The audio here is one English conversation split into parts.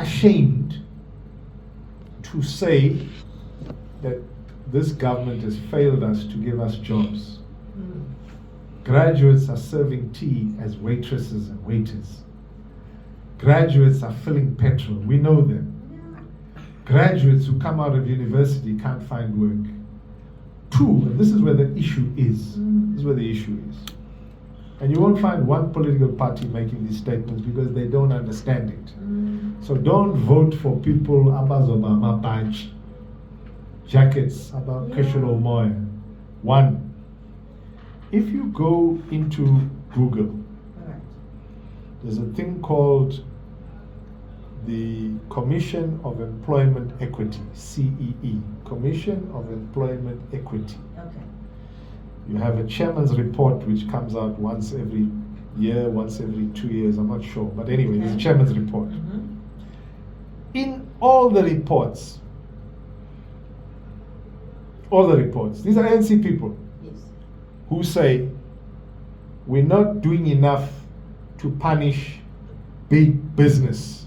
ashamed to say that this government has failed us to give us jobs. Graduates are serving tea as waitresses and waiters. Graduates are filling petrol. We know them. Graduates who come out of university can't find work. Two, and this is where the issue is. This is where the issue is. And you won't find one political party making these statements because they don't understand it. So don't vote for people abazobama badge jackets about Kesholo Moya. One, if you go into Google, there's a thing called the Commission of Employment Equity, CEE, Commission of Employment Equity. Okay. You have a chairman's report which comes out once every year, once every 2 years, I'm not sure. But anyway, there's a chairman's report. In all the reports, these are NC people who say, we're not doing enough to punish big business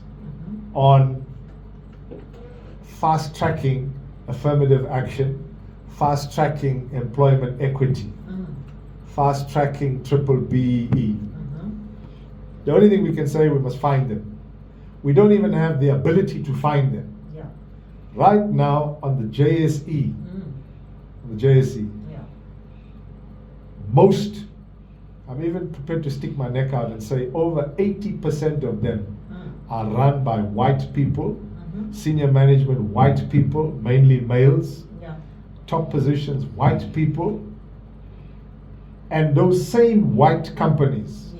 on fast-tracking affirmative action, fast-tracking employment equity, fast-tracking triple BEE. The only thing we can say, we must find them. We don't even have the ability to find them. Yeah. Right now on the JSE, most, I'm even prepared to stick my neck out and say over 80% of them are run by white people, senior management white people, mainly males, top positions white people, and those same white companies.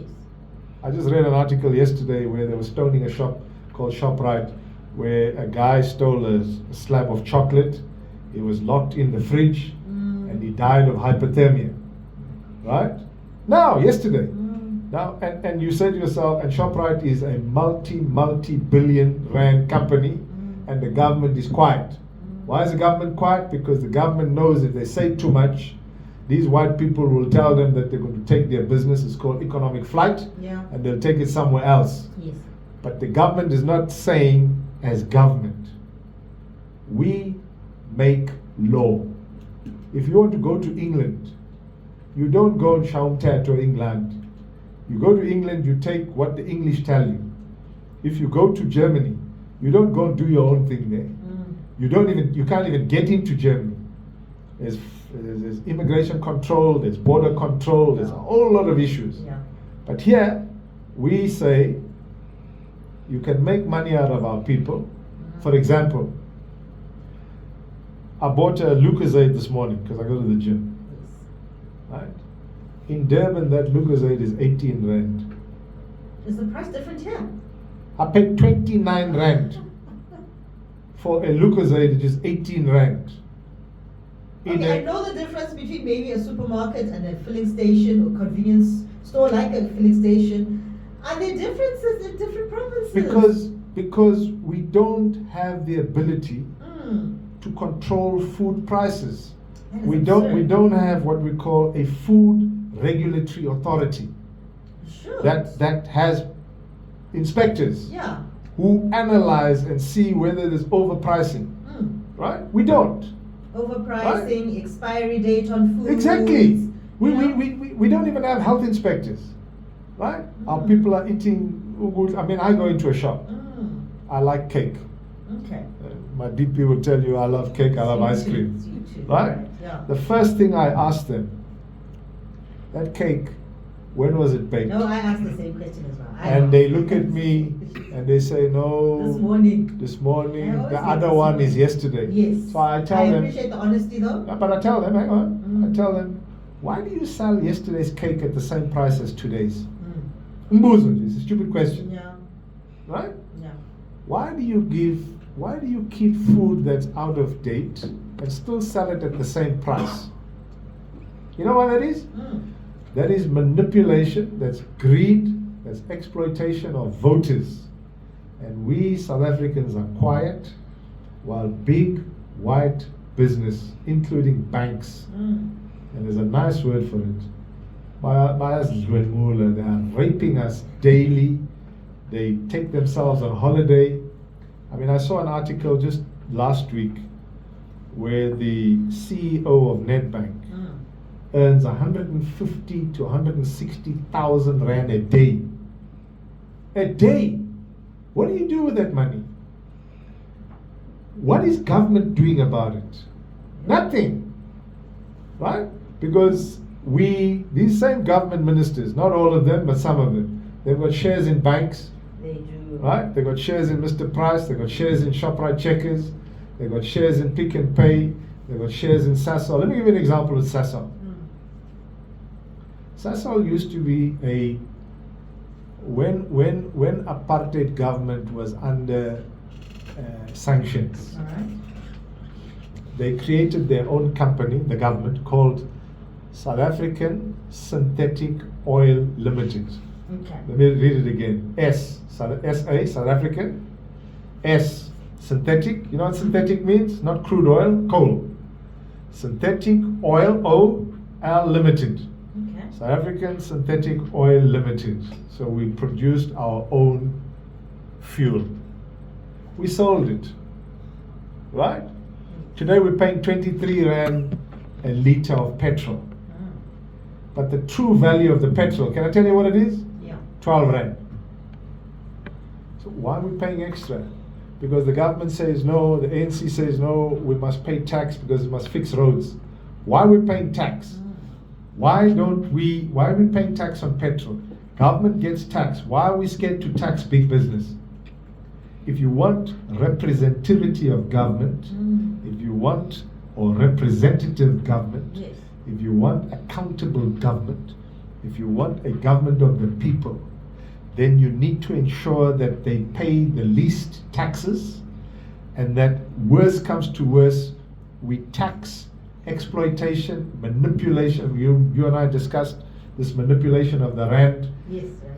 I just read an article yesterday where they were stoning a shop called ShopRite, where a guy stole a slab of chocolate. It was locked in the fridge and he died of hypothermia. Right? Now, yesterday. Now, and you said to yourself, and ShopRite is a multi-billion rand company, and the government is quiet. Why is the government quiet? Because the government knows if they say too much, these white people will tell them that they're going to take their business, it's called economic flight, and they'll take it somewhere else. Yes. But the government is not saying as government, we make law. If you want to go to England, you don't go in Shaumtet or England. You go to England, you take what the English tell you. If you go to Germany, you don't go and do your own thing there. You can't even get into Germany. There's immigration control, there's border control, there's a whole lot of issues. But here, we say, you can make money out of our people. For example, I bought a Lucozade this morning because I go to the gym. Right? In Durban, that Lucozade is 18 rand. Is the price different here? I paid 29 rand for a Lucozade, which is 18 rand. Okay, I know the difference between maybe a supermarket and a filling station or convenience store like a filling station. Are there differences in different provinces? Because we don't have the ability to control food prices. We don't have what we call a food regulatory authority that has inspectors who analyze and see whether there's overpricing. Right? We don't. Overpricing, right? Expiry date on food. Exactly. We don't even have health inspectors. Right? Our people are eating. I mean, I go into a shop. I like cake. Okay. My DP will tell you I love cake, I love ice cream. Right? Yeah. The first thing I ask them, that cake, when was it baked? No, I asked the same question as well. And they look at me and they say, no. This morning. The other one is yesterday. Yes. So I tell them. I appreciate the honesty though. But I tell them, hang on. I tell them, why do you sell yesterday's cake at the same price as today's? Mbuzo, it's a stupid question. Yeah. Right? Yeah. Why do you keep food that's out of date and still sell it at the same price? You know what that is? That is manipulation, that's greed, that's exploitation of voters. And we South Africans are quiet while big white business, including banks, and there's a nice word for it, they are raping us daily. They take themselves on holiday. I mean, I saw an article just last week where the CEO of Nedbank earns 150 to 160,000 rand a day. A day. What do you do with that money? What is government doing about it? Nothing. Right? Because these same government ministers, not all of them, but some of them, they've got shares in banks. They do. Right? They've got shares in Mr. Price, they've got shares in ShopRite Checkers, they've got shares in Pick and Pay, they've got shares in Sasol. Let me give you an example of Sasol. Sasol used to be when apartheid government was under sanctions. All right. They created their own company, the government, called South African Synthetic Oil Limited. Okay. Let me read it again. S-A, South African. S, synthetic. You know what synthetic means? Not crude oil, coal. Synthetic Oil, O-L Limited. Okay. South African Synthetic Oil Limited. So we produced our own fuel. We sold it. Right? Today we're paying 23 rand a litre of petrol. But the true value of the petrol, can I tell you what it is? Yeah. 12 rand. So why are we paying extra? Because the government says no, the ANC says no, we must pay tax because we must fix roads. Why are we paying tax? Why are we paying tax on petrol? Government gets taxed. Why are we scared to tax big business? If you want representativity of government, if you want or representative government, Yes. if you want accountable government, if you want a government of the people, then you need to ensure that they pay the least taxes, and that worse comes to worse, we tax exploitation, manipulation. You and I discussed this manipulation of the rand. Yes, sir.